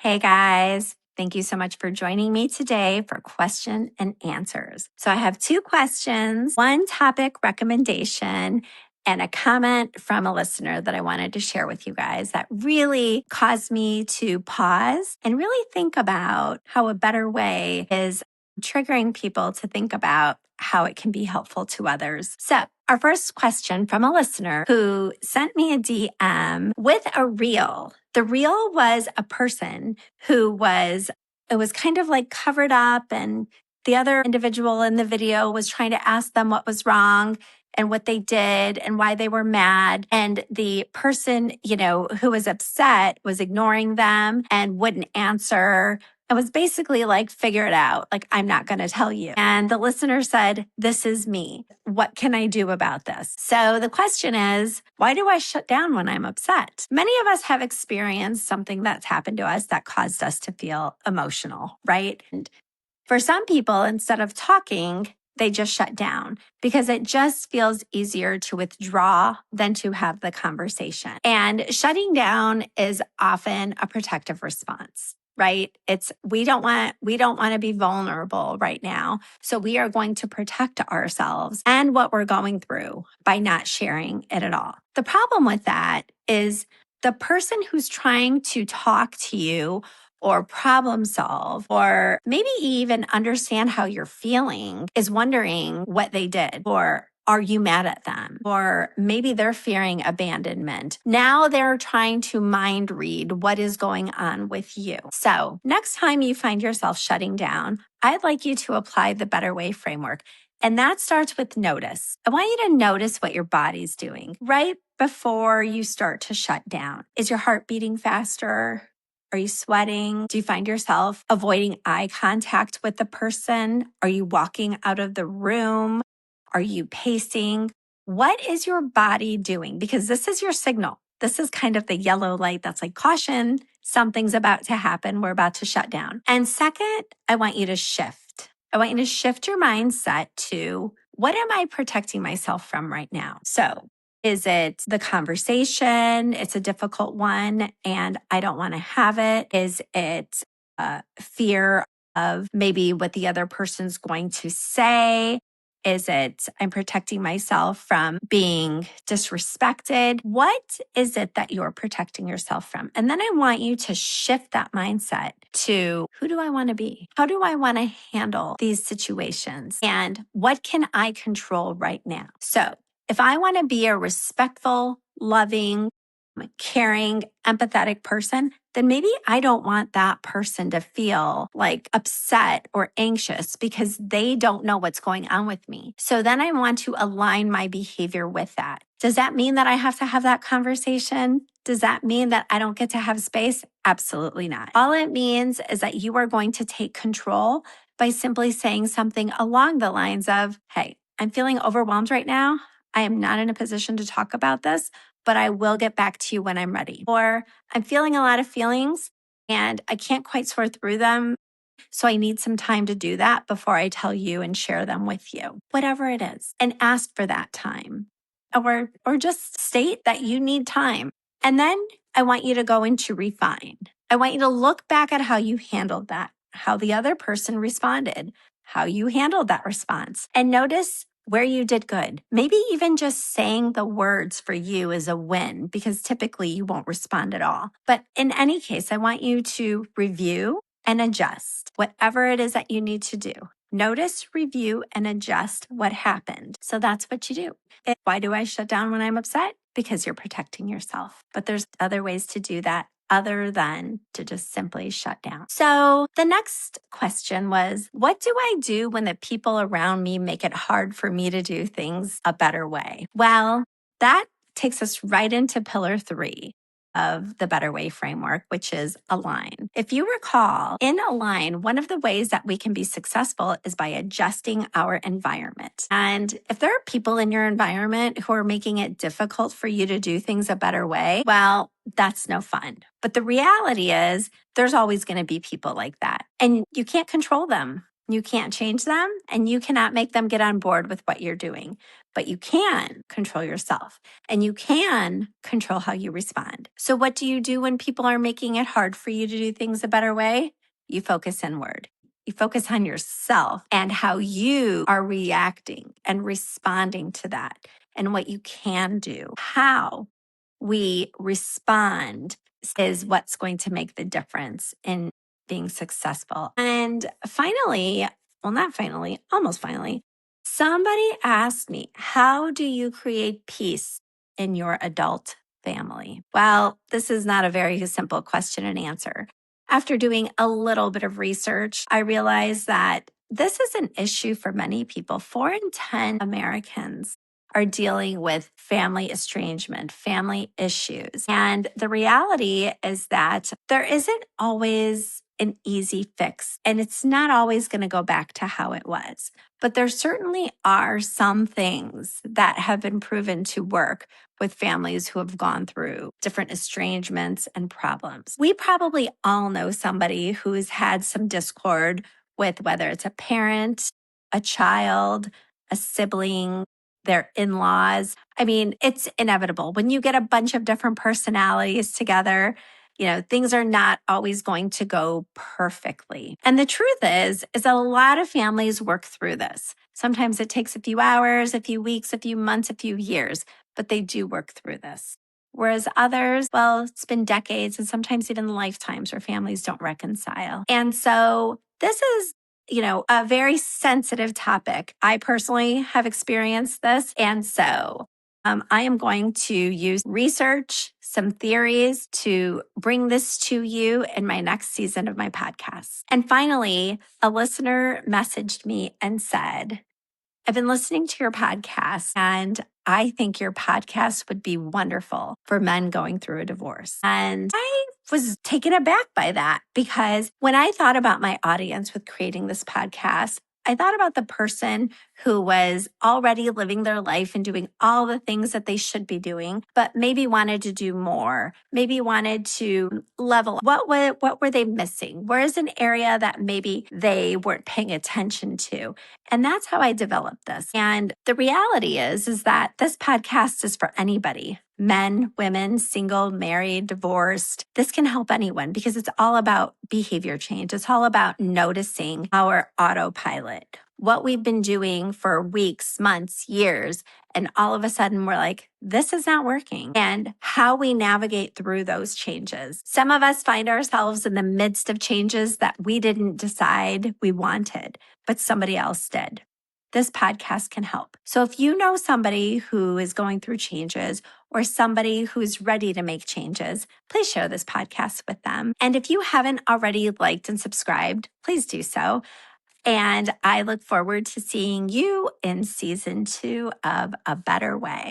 Hey guys, thank you so much for joining me today for question and answers. So I have two questions, one topic recommendation, and a comment from a listener that I wanted to share with you guys that really caused me to pause and really think about how a better way is triggering people to think about how it can be helpful to others. So our first question from a listener who sent me a DM with a reel. The reel was a person who it was kind of like covered up, and the other individual in the video was trying to ask them what was wrong and what they did and why they were mad. And the person, who was upset was ignoring them and wouldn't answer. It was basically like, figure it out. Like, I'm not going to tell you. And the listener said, this is me. What can I do about this? So the question is, why do I shut down when I'm upset? Many of us have experienced something that's happened to us that caused us to feel emotional, right? And for some people, instead of talking, they just shut down because it just feels easier to withdraw than to have the conversation. And shutting down is often a protective response. Right? We don't want to be vulnerable right now. So we are going to protect ourselves and what we're going through by not sharing it at all. The problem with that is the person who's trying to talk to you or problem solve, or maybe even understand how you're feeling is wondering what they did, or are you mad at them? Or maybe they're fearing abandonment. Now they're trying to mind read what is going on with you. So next time you find yourself shutting down, I'd like you to apply the Better Way framework. And that starts with notice. I want you to notice what your body's doing right before you start to shut down. Is your heart beating faster? Are you sweating? Do you find yourself avoiding eye contact with the person? Are you walking out of the room? Are you pacing? What is your body doing? Because this is your signal. This is kind of the yellow light that's like, caution, something's about to happen. We're about to shut down. And second, I want you to shift. I want you to shift your mindset to, what am I protecting myself from right now? So is it the conversation? It's a difficult one and I don't want to have it. Is it fear of maybe what the other person's going to say? Is it I'm protecting myself from being disrespected? What is it that you're protecting yourself from? And then I want you to shift that mindset to, who do I want to be? How do I want to handle these situations? And what can I control right now? So if I want to be a respectful, loving, caring, empathetic person, then maybe I don't want that person to feel like upset or anxious because they don't know what's going on with me. So then I want to align my behavior with that. Does that mean that I have to have that conversation? Does that mean that I don't get to have space? Absolutely not. All it means is that you are going to take control by simply saying something along the lines of, hey, I'm feeling overwhelmed right now. I am not in a position to talk about this, but I will get back to you when I'm ready. Or I'm feeling a lot of feelings and I can't quite sort through them. So I need some time to do that before I tell you and share them with you, whatever it is, and ask for that time. Or just state that you need time. And then I want you to go into refine. I want you to look back at how you handled that, how the other person responded, how you handled that response, and notice where you did good. Maybe even just saying the words for you is a win because typically you won't respond at all. But in any case, I want you to review and adjust whatever it is that you need to do. Notice, review, and adjust what happened. So that's what you do. Why do I shut down when I'm upset? Because you're protecting yourself. But there's other ways to do that other than to just simply shut down. So the next question was, what do I do when the people around me make it hard for me to do things a better way? Well, that takes us right into pillar 3 of the Better Way framework, which is align. If you recall, in align, one of the ways that we can be successful is by adjusting our environment. And if there are people in your environment who are making it difficult for you to do things a better way, well, that's no fun. But the reality is there's always going to be people like that and you can't control them. You can't change them, and you cannot make them get on board with what you're doing, but you can control yourself and you can control how you respond. So what do you do when people are making it hard for you to do things a better way? You focus inward. You focus on yourself and how you are reacting and responding to that and what you can do. How we respond is what's going to make the difference in being successful. And finally, well, not finally, almost finally, somebody asked me, how do you create peace in your adult family? Well, this is not a very simple question and answer. After doing a little bit of research, I realized that this is an issue for many people. 4 in 10 Americans are dealing with family estrangement, family issues. And the reality is that there isn't always an easy fix, and it's not always going to go back to how it was. But there certainly are some things that have been proven to work with families who have gone through different estrangements and problems. We probably all know somebody who's had some discord with whether it's a parent, a child, a sibling, their in-laws. I mean, it's inevitable. When you get a bunch of different personalities together, things are not always going to go perfectly. And the truth is a lot of families work through this. Sometimes it takes a few hours, a few weeks, a few months, a few years, but they do work through this. Whereas others, well, it's been decades and sometimes even lifetimes where families don't reconcile. And so this is a very sensitive topic. I personally have experienced this. And so I am going to use research, some theories to bring this to you in my next season of my podcast. And finally, a listener messaged me and said, I've been listening to your podcast and I think your podcast would be wonderful for men going through a divorce. And I was taken aback by that because when I thought about my audience with creating this podcast, I thought about the person who was already living their life and doing all the things that they should be doing, but maybe wanted to do more, maybe wanted to level. What were they missing? Where is an area that maybe they weren't paying attention to? And that's how I developed this. And the reality is that this podcast is for anybody. Men, women, single, married, divorced. This can help anyone because it's all about behavior change. It's all about noticing our autopilot, what we've been doing for weeks, months, years. And all of a sudden we're like, this is not working, and how we navigate through those changes. Some of us find ourselves in the midst of changes that we didn't decide we wanted, but somebody else did. This podcast can help. So if you know somebody who is going through changes or somebody who's ready to make changes, please share this podcast with them. And if you haven't already liked and subscribed, please do so. And I look forward to seeing you in season 2 of A Better Way.